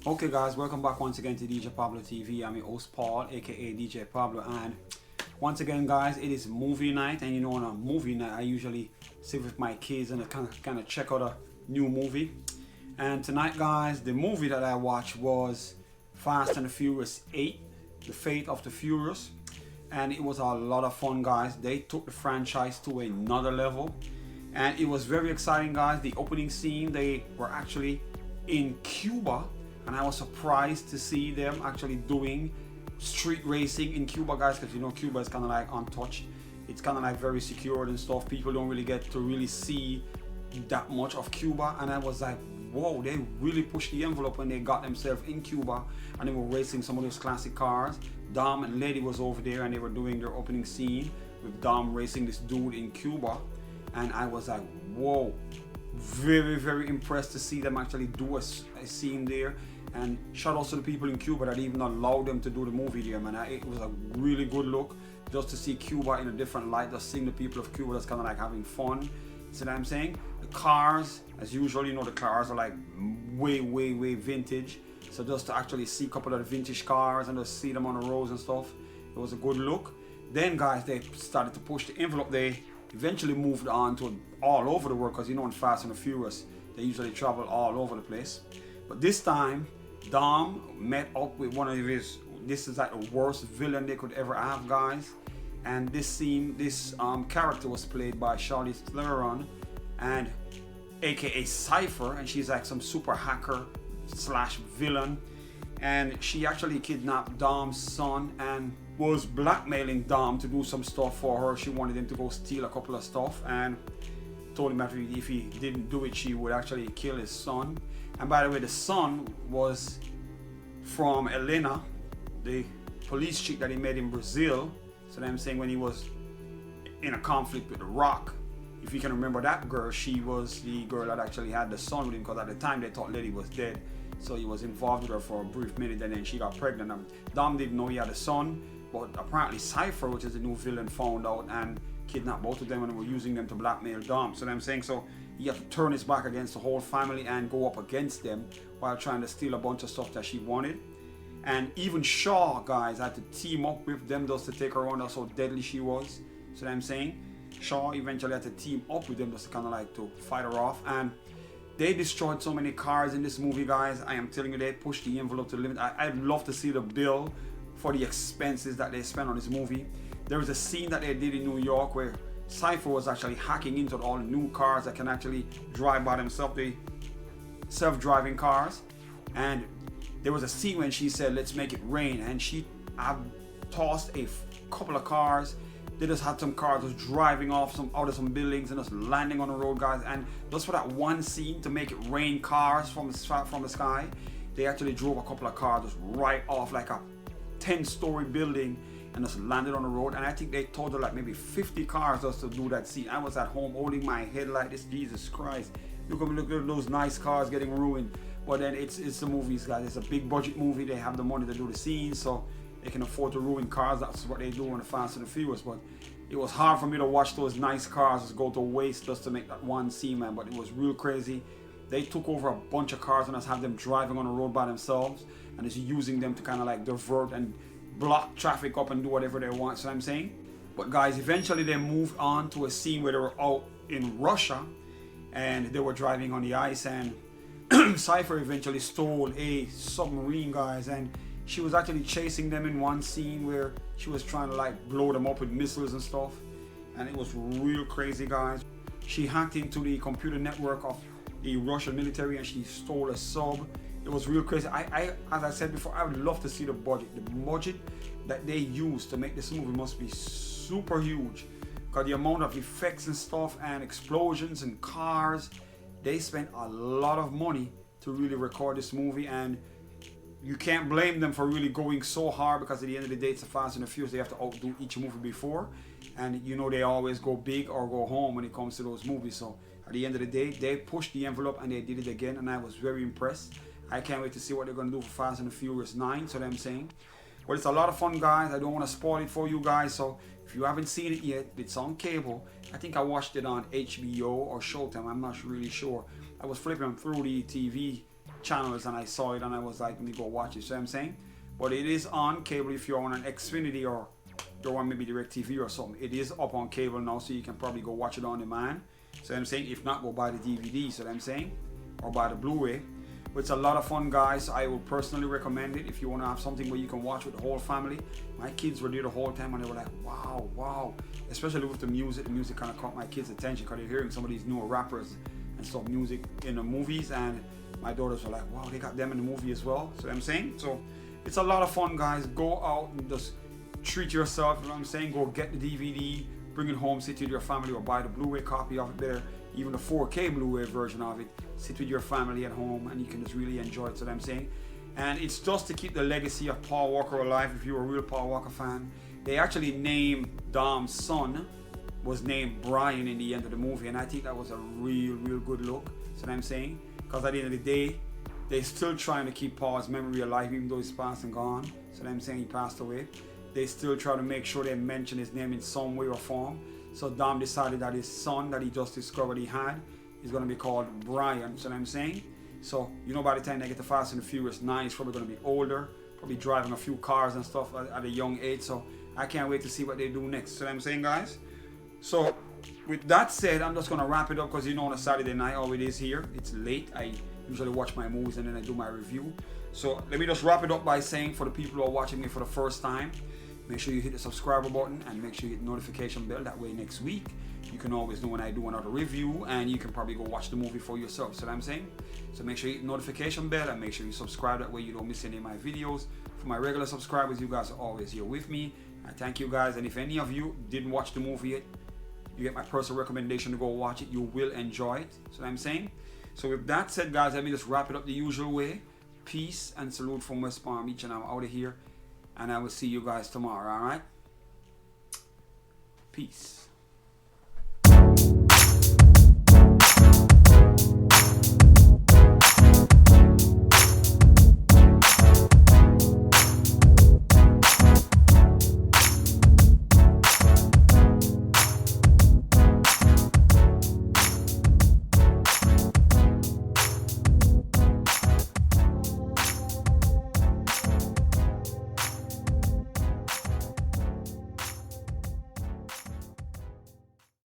Okay guys, welcome back once again to DJPABLOTV. I'm your host Paul, aka DJ Pablo, and once again guys, it is movie night. And you know, on a movie night I usually sit with my kids and kind of check out a new movie. And tonight guys, the movie that I watched was Fast and the Furious 8, The Fate of the Furious. And it was a lot of fun guys. They took the franchise to another level. And it was very exciting guys. The opening scene, they were actually in Cuba. And I was surprised to see them actually doing street racing in Cuba guys, because you know Cuba is kind of like untouched. It's kind of like very secured and stuff. People don't really get to really see that much of Cuba. And I was like, whoa, they really pushed the envelope when they got themselves in Cuba and they were racing some of those classic cars. Dom and Lady was over there and they were doing their opening scene with Dom racing this dude in Cuba. And I was like, whoa, very impressed to see them actually do a scene there. And shout out to the people in Cuba that even allowed them to do the movie there, man. It was a really good look just to see Cuba in a different light, just seeing the people of Cuba that's kind of like having fun. See what I'm saying? The cars, as usual, you know, the cars are like way vintage. So just to actually see a couple of the vintage cars and just see them on the roads and stuff, it was a good look. Then guys, they started to push the envelope. They eventually moved on to all over the world, because you know in Fast and the Furious they usually travel all over the place. But this time Dom met up with one of his, this is like the worst villain they could ever have guys. And this character was played by Charlize Theron, and aka Cypher, and she's like some super hacker slash villain. And she actually kidnapped Dom's son and was blackmailing Dom to do some stuff for her. She wanted him to go steal a couple of stuff and told him that if he didn't do it, she would actually kill his son. And by the way, the son was from Elena, the police chick that he met in Brazil. So I'm saying when he was in a conflict with The Rock, if you can remember that girl, she was the girl that actually had the son with him, because at the time they thought Letty was dead. So he was involved with her for a brief minute and then she got pregnant. And Dom didn't know he had a son, but apparently Cypher, which is the new villain, found out and kidnapped both of them and were using them to blackmail Dom. So I'm saying, so he had to turn his back against the whole family and go up against them while trying to steal a bunch of stuff that she wanted. And even Shaw guys had to team up with them just to take her on. That's how deadly she was. So I'm saying, Shaw eventually had to team up with them just to kind of like to fight her off. And they destroyed so many cars in this movie guys. I am telling you, they pushed the envelope to the limit. I'd love to see the bill for the expenses that they spent on this movie. There was a scene that they did in New York where Cypher was actually hacking into all the new cars that can actually drive by themselves, the self-driving cars. And there was a scene when she said, let's make it rain, and she tossed a couple of cars. They just had some cars just driving off out of some buildings and just landing on the road guys. And just for that one scene to make it rain cars from the sky, they actually drove a couple of cars just right off like a 10-story building and just landed on the road. And I think they totaled like maybe 50 cars just to do that scene. I was at home holding my head like this, Jesus Christ. Look at those nice cars getting ruined. But then it's the movies guys. It's a big budget movie. They have the money to do the scenes, so they can afford to ruin cars. That's what they do on the Fast and the Furious. But it was hard for me to watch those nice cars just go to waste just to make that one scene, man. But it was real crazy. They took over a bunch of cars and just have them driving on the road by themselves and just using them to kind of like divert and block traffic up and do whatever they want. So I'm saying. But guys, eventually they moved on to a scene where they were out in Russia and they were driving on the ice, and Cypher eventually stole a submarine guys, and she was actually chasing them in one scene where she was trying to like blow them up with missiles and stuff. And it was real crazy guys. She hacked into the computer network of the Russian military and she stole a sub. It was real crazy. As I said before, I would love to see the budget. The budget that they used to make this movie must be super huge, because the amount of effects and stuff and explosions and cars, they spent a lot of money to really record this movie. And you can't blame them for really going so hard, because at the end of the day, it's a Fast and the Furious. They have to outdo each movie before, and you know they always go big or go home when it comes to those movies. So at the end of the day, they pushed the envelope and they did it again, and I was very impressed. I can't wait to see what they're going to do for Fast and the Furious 9, so I'm saying. But it's a lot of fun guys. I don't want to spoil it for you guys, so if you haven't seen it yet, it's on cable. I think I watched it on HBO or Showtime, I'm not really sure. I was flipping through the TV channels and I saw it and I was like, let me go watch it. So I'm saying, but it is on cable if you're on an Xfinity or you're on maybe DirecTV or something. It is up on cable now, so you can probably go watch it on demand. So I'm saying, if not, go buy the DVD. So I'm saying, or buy the Blu-ray. But it's a lot of fun, guys. I would personally recommend it if you want to have something where you can watch with the whole family. My kids were there the whole time and they were like, wow, wow. Especially with the music. The music kind of caught my kids' attention because they're hearing some of these newer rappers and stuff, music in the movies, and my daughters were like, wow, they got them in the movie as well. So I'm saying, so it's a lot of fun, guys. Go out and just treat yourself, you know what I'm saying? Go get the DVD, bring it home, sit with your family, or buy the Blu-ray copy of it there, even the 4K Blu-ray version of it. Sit with your family at home and you can just really enjoy it. So what I'm saying, and it's just to keep the legacy of Paul Walker alive. If you're a real Paul Walker fan, they actually named Dom's son was named Brian in the end of the movie, and I think that was a real good look. So what I'm saying, because at the end of the day, they're still trying to keep Paul's memory alive, even though he's passed and gone. So what I'm saying, he passed away. They still try to make sure they mention his name in some way or form. So Dom decided that his son that he just discovered he had is going to be called Brian. So what I'm saying, so you know, by the time they get to Fast and the Furious 9, he's probably going to be older, probably driving a few cars and stuff at a young age. So I can't wait to see what they do next. So what I'm saying, guys. So with that said, I'm just going to wrap it up, because you know, on a Saturday night, all it is here, it's late. I usually watch my movies and then I do my review. So let me just wrap it up by saying, for the people who are watching me for the first time, make sure you hit the subscribe button and make sure you hit the notification bell. That way next week you can always know when I do another review, and you can probably go watch the movie for yourself. So what I'm saying, so make sure you hit the notification bell and make sure you subscribe. That way you don't miss any of my videos. For my regular subscribers, you guys are always here with me. I thank you guys, and if any of you didn't watch the movie yet, you get my personal recommendation to go watch it. You will enjoy it. So what I'm saying, so with that said, guys, let me just wrap it up the usual way. Peace and salute from West Palm Beach, and I'm out of here. And I will see you guys tomorrow, alright? Peace.